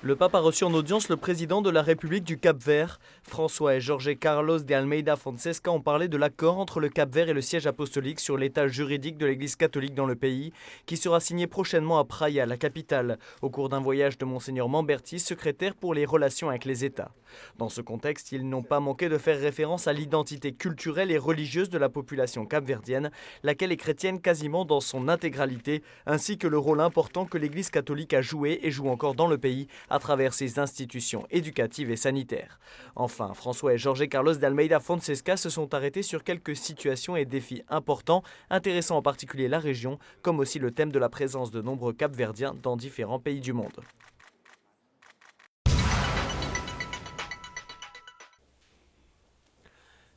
Le pape a reçu en audience le président de la République du Cap-Vert. François et Jorge Carlos de Almeida Fonseca ont parlé de l'accord entre le Cap-Vert et le siège apostolique sur l'état juridique de l'Église catholique dans le pays, qui sera signé prochainement à Praia, la capitale, au cours d'un voyage de Monseigneur Mamberti, secrétaire pour les relations avec les États. Dans ce contexte, ils n'ont pas manqué de faire référence à l'identité culturelle et religieuse de la population capverdienne, laquelle est chrétienne quasiment dans son intégralité, ainsi que le rôle important que l'Église catholique a joué et joue encore dans le pays à travers ses institutions éducatives et sanitaires. Enfin, François et Jorge Carlos d'Almeida Fonseca se sont arrêtés sur quelques situations et défis importants, intéressant en particulier la région, comme aussi le thème de la présence de nombreux Capverdiens dans différents pays du monde.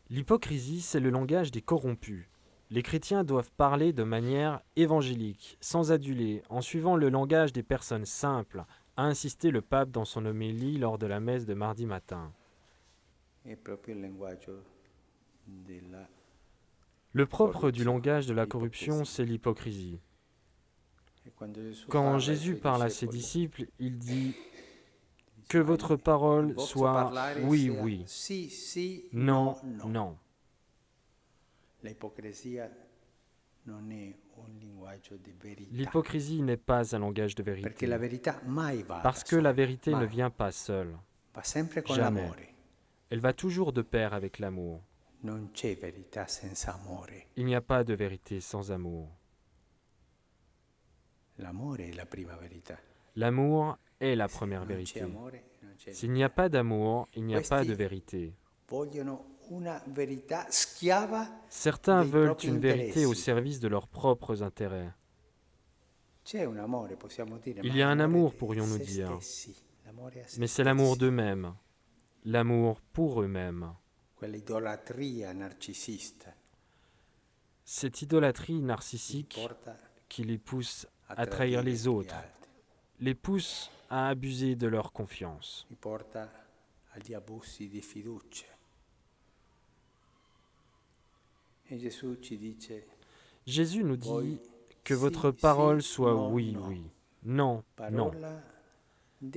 L'hypocrisie, c'est le langage des corrompus. Les chrétiens doivent parler de manière évangélique, sans aduler, en suivant le langage des personnes simples, a insisté le pape dans son homélie lors de la messe de mardi matin. Le propre du langage de la corruption, c'est l'hypocrisie. Quand Jésus parle à ses disciples, il dit que votre parole soit oui, oui, non, non. L'hypocrisie n'est pas un langage de vérité, parce que la vérité ne vient pas seule, jamais. Elle va toujours de pair avec l'amour. Il n'y a pas de vérité sans amour. L'amour est la première vérité. S'il n'y a pas d'amour, il n'y a pas de vérité. Certains veulent une vérité au service de leurs propres intérêts. Il y a un amour, pourrions-nous dire, mais c'est l'amour d'eux-mêmes, l'amour pour eux-mêmes. Cette idolâtrie narcissique qui les pousse à trahir les autres, les pousse à abuser de leur confiance. Jésus nous dit que votre parole soit oui, oui, non, non.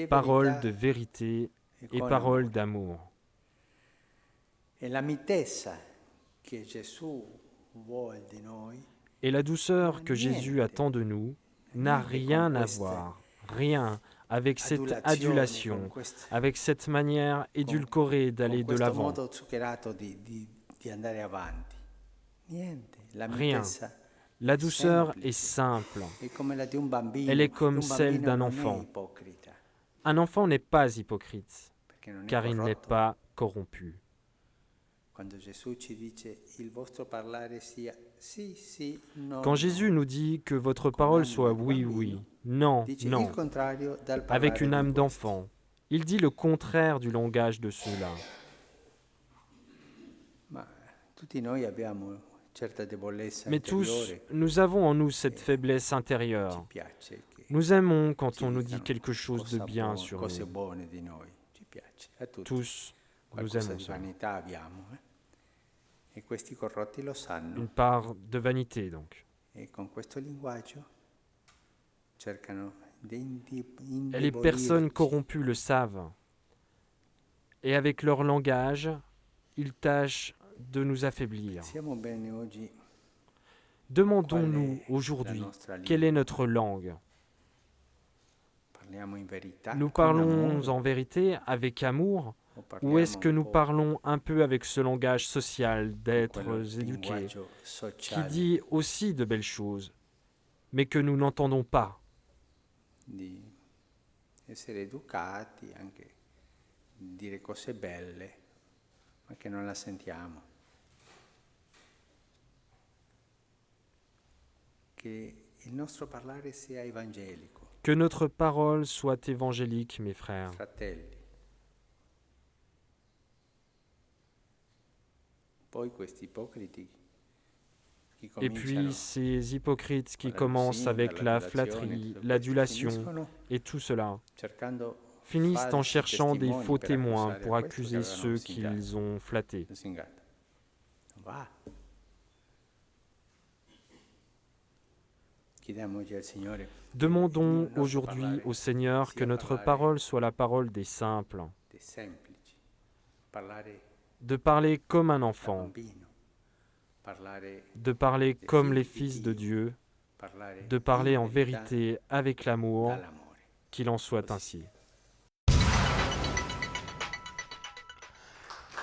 Parole de vérité et parole d'amour. Et la douceur que Jésus attend de nous n'a rien à voir, rien avec cette adulation, avec cette manière édulcorée d'aller de l'avant. Rien. La douceur est simple. Elle est comme celle d'un enfant. Un enfant n'est pas hypocrite, car il n'est pas corrompu. Quand Jésus nous dit que votre parole soit oui, oui, non, non, avec une âme d'enfant, il dit le contraire du langage de ceux-là. Mais tous, nous avons en nous cette faiblesse intérieure. Nous aimons quand on nous dit quelque chose de bien sur nous. Tous, nous aimons ça. Une part de vanité, donc. Et les personnes corrompues le savent. Et avec leur langage, ils tâchent de nous affaiblir. Demandons-nous aujourd'hui quelle est notre langue. Nous parlons en vérité avec amour, ou est-ce que nous parlons un peu avec ce langage social d'êtres éduqués, qui dit aussi de belles choses, mais que nous n'entendons pas? Que notre parole soit évangélique, mes frères. Et puis ces hypocrites qui commencent avec la flatterie, l'adulation et tout cela, finissent en cherchant des faux témoins pour accuser ceux qu'ils ont flattés. Demandons aujourd'hui au Seigneur que notre parole soit la parole des simples, de parler comme un enfant, de parler comme les fils de Dieu, de parler en vérité avec l'amour, qu'il en soit ainsi.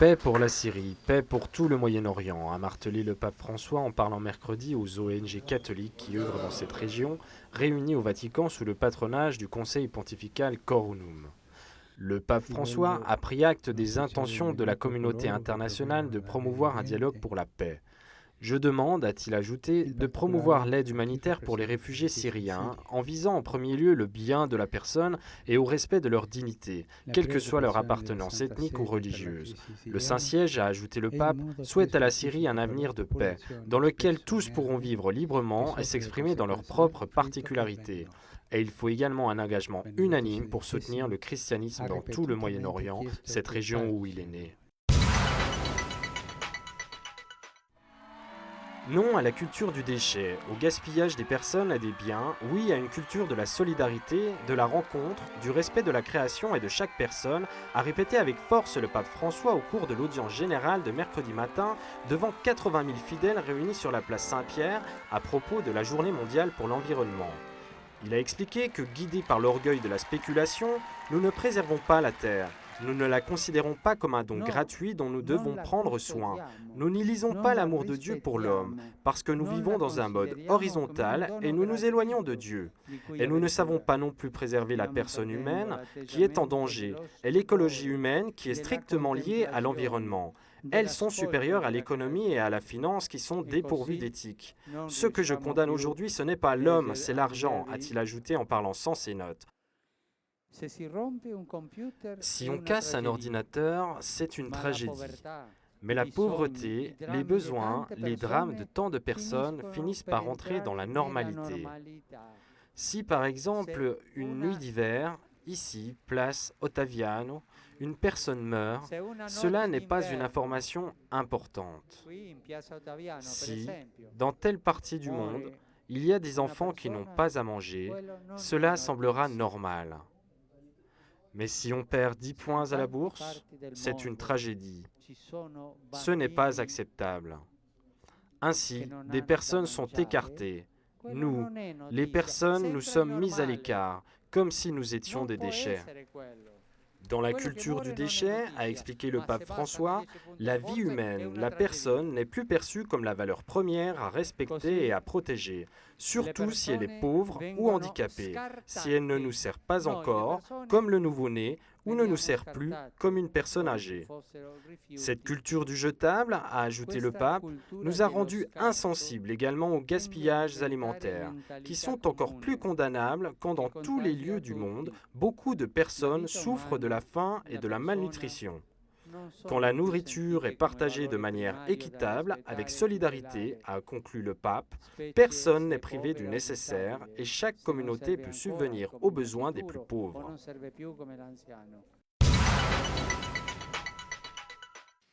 Paix pour la Syrie, paix pour tout le Moyen-Orient, a martelé le pape François en parlant mercredi aux ONG catholiques qui œuvrent dans cette région, réunies au Vatican sous le patronage du Conseil pontifical Coronum. Le pape François a pris acte des intentions de la communauté internationale de promouvoir un dialogue pour la paix. Je demande, a-t-il ajouté, de promouvoir l'aide humanitaire pour les réfugiés syriens, en visant en premier lieu le bien de la personne et au respect de leur dignité, quelle que soit leur appartenance ethnique ou religieuse. Le Saint-Siège, a ajouté le pape, souhaite à la Syrie un avenir de paix, dans lequel tous pourront vivre librement et s'exprimer dans leurs propres particularités. Et il faut également un engagement unanime pour soutenir le christianisme dans tout le Moyen-Orient, cette région où il est né. Non à la culture du déchet, au gaspillage des personnes et des biens, oui à une culture de la solidarité, de la rencontre, du respect de la création et de chaque personne, a répété avec force le pape François au cours de l'audience générale de mercredi matin devant 80 000 fidèles réunis sur la place Saint-Pierre à propos de la Journée mondiale pour l'environnement. Il a expliqué que, guidés par l'orgueil de la spéculation, nous ne préservons pas la terre. Nous ne la considérons pas comme un don gratuit dont nous devons prendre soin. Nous n'y lisons pas l'amour de Dieu pour l'homme, parce que nous vivons dans un mode horizontal et nous nous éloignons de Dieu. Et nous ne savons pas non plus préserver la personne humaine qui est en danger et l'écologie humaine qui est strictement liée à l'environnement. Elles sont supérieures à l'économie et à la finance qui sont dépourvues d'éthique. Ce que je condamne aujourd'hui, ce n'est pas l'homme, c'est l'argent, a-t-il ajouté en parlant sans ses notes. Si on casse un ordinateur, c'est une tragédie. Mais la pauvreté, les besoins, les drames de tant de personnes finissent par entrer dans la normalité. Si par exemple, une nuit d'hiver, ici, place Ottaviano, une personne meurt, cela n'est pas une information importante. Si, dans telle partie du monde, il y a des enfants qui n'ont pas à manger, cela semblera normal. Mais si on perd 10 points à la bourse, c'est une tragédie. Ce n'est pas acceptable. Ainsi, des personnes sont écartées. Nous, les personnes, nous sommes mis à l'écart, comme si nous étions des déchets. Dans la culture du déchet, a expliqué le pape François, la vie humaine, la personne n'est plus perçue comme la valeur première à respecter et à protéger, surtout si elle est pauvre ou handicapée, si elle ne nous sert pas encore, comme le nouveau-né, ou ne nous sert plus comme une personne âgée. Cette culture du jetable, a ajouté le pape, nous a rendus insensibles également aux gaspillages alimentaires, qui sont encore plus condamnables quand dans tous les lieux du monde, beaucoup de personnes souffrent de la faim et de la malnutrition. Quand la nourriture est partagée de manière équitable, avec solidarité, a conclu le pape, personne n'est privé du nécessaire et chaque communauté peut subvenir aux besoins des plus pauvres.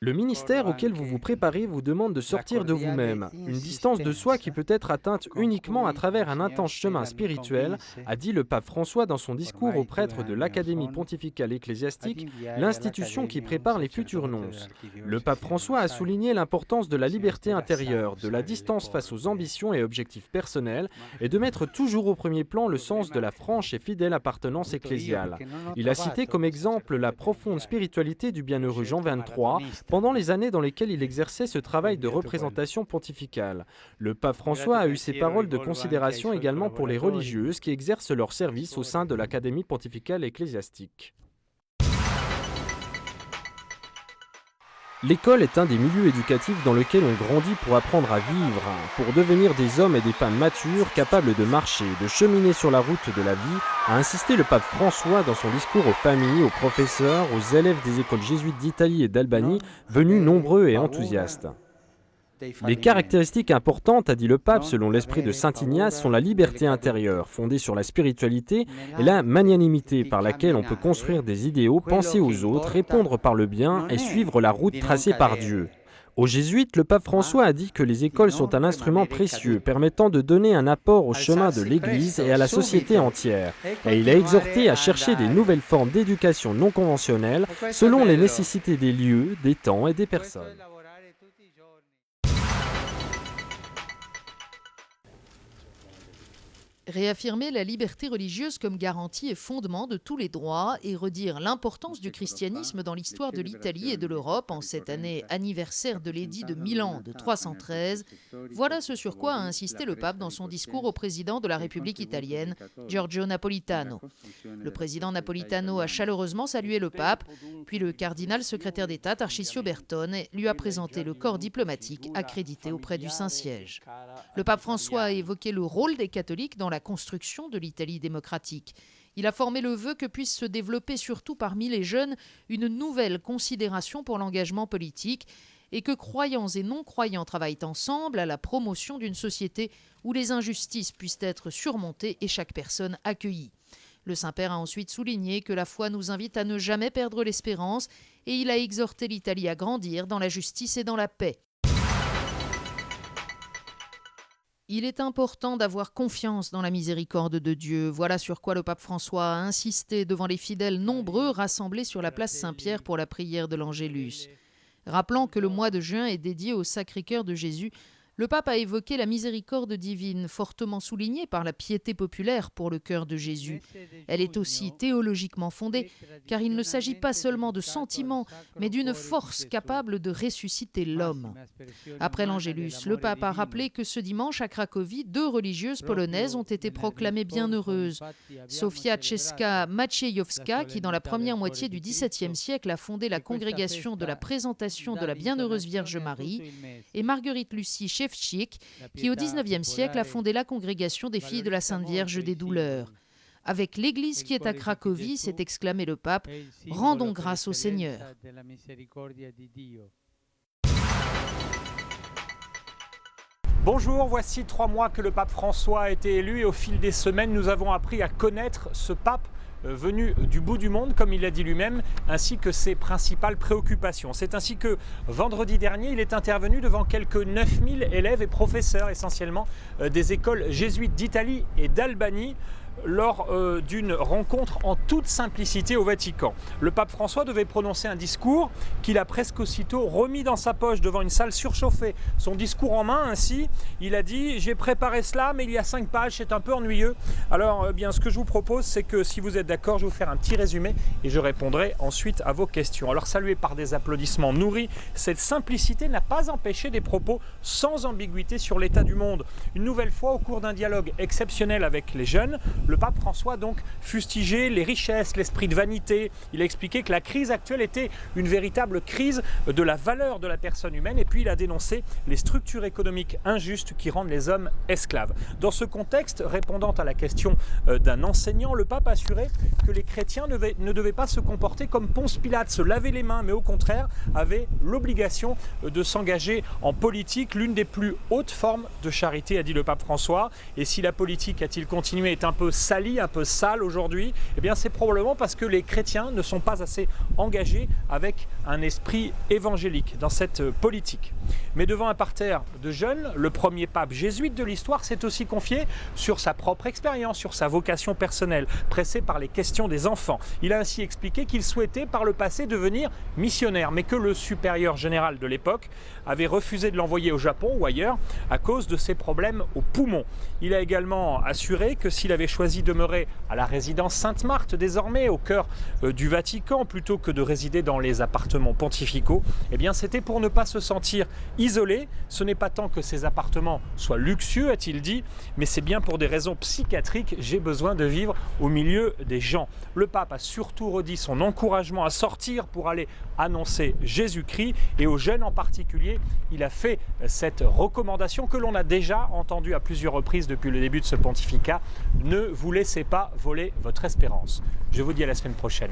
Le ministère auquel vous vous préparez vous demande de sortir de vous-même, une distance de soi qui peut être atteinte uniquement à travers un intense chemin spirituel, a dit le pape François dans son discours aux prêtres de l'Académie pontificale ecclésiastique, l'institution qui prépare les futurs nonces. Le pape François a souligné l'importance de la liberté intérieure, de la distance face aux ambitions et objectifs personnels, et de mettre toujours au premier plan le sens de la franche et fidèle appartenance ecclésiale. Il a cité comme exemple la profonde spiritualité du bienheureux Jean XXIII, pendant les années dans lesquelles il exerçait ce travail de représentation pontificale. Le pape François a eu ces paroles de considération également pour les religieuses qui exercent leur service au sein de l'Académie pontificale ecclésiastique. L'école est un des milieux éducatifs dans lequel on grandit pour apprendre à vivre, pour devenir des hommes et des femmes matures capables de marcher, de cheminer sur la route de la vie, a insisté le pape François dans son discours aux familles, aux professeurs, aux élèves des écoles jésuites d'Italie et d'Albanie, venus nombreux et enthousiastes. Les caractéristiques importantes, a dit le pape, selon l'esprit de saint Ignace, sont la liberté intérieure, fondée sur la spiritualité, et la magnanimité, par laquelle on peut construire des idéaux, penser aux autres, répondre par le bien et suivre la route tracée par Dieu. Aux jésuites, le pape François a dit que les écoles sont un instrument précieux permettant de donner un apport au chemin de l'Église et à la société entière. Et il a exhorté à chercher des nouvelles formes d'éducation non conventionnelles selon les nécessités des lieux, des temps et des personnes. Réaffirmer la liberté religieuse comme garantie et fondement de tous les droits et redire l'importance du christianisme dans l'histoire de l'Italie et de l'Europe en cette année anniversaire de l'édit de Milan de 313, voilà ce sur quoi a insisté le pape dans son discours au président de la République italienne, Giorgio Napolitano. Le président Napolitano a chaleureusement salué le pape, puis le cardinal secrétaire d'État Tarcisio Bertone lui a présenté le corps diplomatique accrédité auprès du Saint-Siège. Le pape François a évoqué le rôle des catholiques dans la construction de l'Italie démocratique. Il a formé le vœu que puisse se développer surtout parmi les jeunes une nouvelle considération pour l'engagement politique et que croyants et non-croyants travaillent ensemble à la promotion d'une société où les injustices puissent être surmontées et chaque personne accueillie. Le Saint-Père a ensuite souligné que la foi nous invite à ne jamais perdre l'espérance et il a exhorté l'Italie à grandir dans la justice et dans la paix. Il est important d'avoir confiance dans la miséricorde de Dieu. Voilà sur quoi le pape François a insisté devant les fidèles nombreux rassemblés sur la place Saint-Pierre pour la prière de l'Angélus. Rappelant que le mois de juin est dédié au Sacré-Cœur de Jésus, le pape a évoqué la miséricorde divine, fortement soulignée par la piété populaire pour le cœur de Jésus. Elle est aussi théologiquement fondée, car il ne s'agit pas seulement de sentiments, mais d'une force capable de ressusciter l'homme. Après l'Angélus, le pape a rappelé que ce dimanche à Cracovie, 2 religieuses polonaises ont été proclamées bienheureuses. Sofia Czeska-Maciejowska, qui dans la première moitié du XVIIe siècle a fondé la congrégation de la présentation de la Bienheureuse Vierge Marie, et Marguerite Lucie Szewczyk, qui au XIXe siècle a fondé la congrégation des filles de la Sainte Vierge des Douleurs. Avec l'Église qui est à Cracovie, s'est exclamé le pape, rendons grâce au Seigneur. Bonjour, voici 3 mois que le pape François a été élu et au fil des semaines, nous avons appris à connaître ce pape venu du bout du monde, comme il l'a dit lui-même, ainsi que ses principales préoccupations. C'est ainsi que vendredi dernier, il est intervenu devant quelques 9000 élèves et professeurs, essentiellement des écoles jésuites d'Italie et d'Albanie, lors d'une rencontre en toute simplicité au Vatican. Le pape François devait prononcer un discours qu'il a presque aussitôt remis dans sa poche devant une salle surchauffée. Son discours en main ainsi, il a dit « J'ai préparé cela, mais il y a 5 pages, c'est un peu ennuyeux. » Alors bien, ce que je vous propose, c'est que si vous êtes d'accord, je vais vous faire un petit résumé et je répondrai ensuite à vos questions. Alors salué par des applaudissements nourris, cette simplicité n'a pas empêché des propos sans ambiguïté sur l'état du monde. Une nouvelle fois, au cours d'un dialogue exceptionnel avec les jeunes, le pape François donc fustigé les richesses, l'esprit de vanité. Il a expliqué que la crise actuelle était une véritable crise de la valeur de la personne humaine et puis il a dénoncé les structures économiques injustes qui rendent les hommes esclaves. Dans ce contexte, répondant à la question d'un enseignant, le pape a assuré que les chrétiens ne devaient pas se comporter comme Ponce Pilate, se laver les mains, mais au contraire avaient l'obligation de s'engager en politique, l'une des plus hautes formes de charité, a dit le pape François. Et si la politique, a-t-il continué, est un peu salie, un peu sale aujourd'hui, eh bien c'est probablement parce que les chrétiens ne sont pas assez engagés avec un esprit évangélique dans cette politique. Mais devant un parterre de jeunes, le premier pape jésuite de l'histoire s'est aussi confié sur sa propre expérience, sur sa vocation personnelle, pressé par les questions des enfants. Il a ainsi expliqué qu'il souhaitait par le passé devenir missionnaire, mais que le supérieur général de l'époque avait refusé de l'envoyer au Japon ou ailleurs à cause de ses problèmes aux poumons. Il a également assuré que s'il avait choisi de demeurer à la résidence Sainte-Marthe désormais au cœur du Vatican plutôt que de résider dans les appartements pontificaux, eh bien c'était pour ne pas se sentir isolé. Ce n'est pas tant que ces appartements soient luxueux, a-t-il dit, mais c'est bien pour des raisons psychiatriques, j'ai besoin de vivre au milieu des gens. Le pape a surtout redit son encouragement à sortir pour aller annoncer Jésus-Christ et aux jeunes en particulier. Il a fait cette recommandation que l'on a déjà entendue à plusieurs reprises depuis le début de ce pontificat. Ne vous laissez pas voler votre espérance. Je vous dis à la semaine prochaine.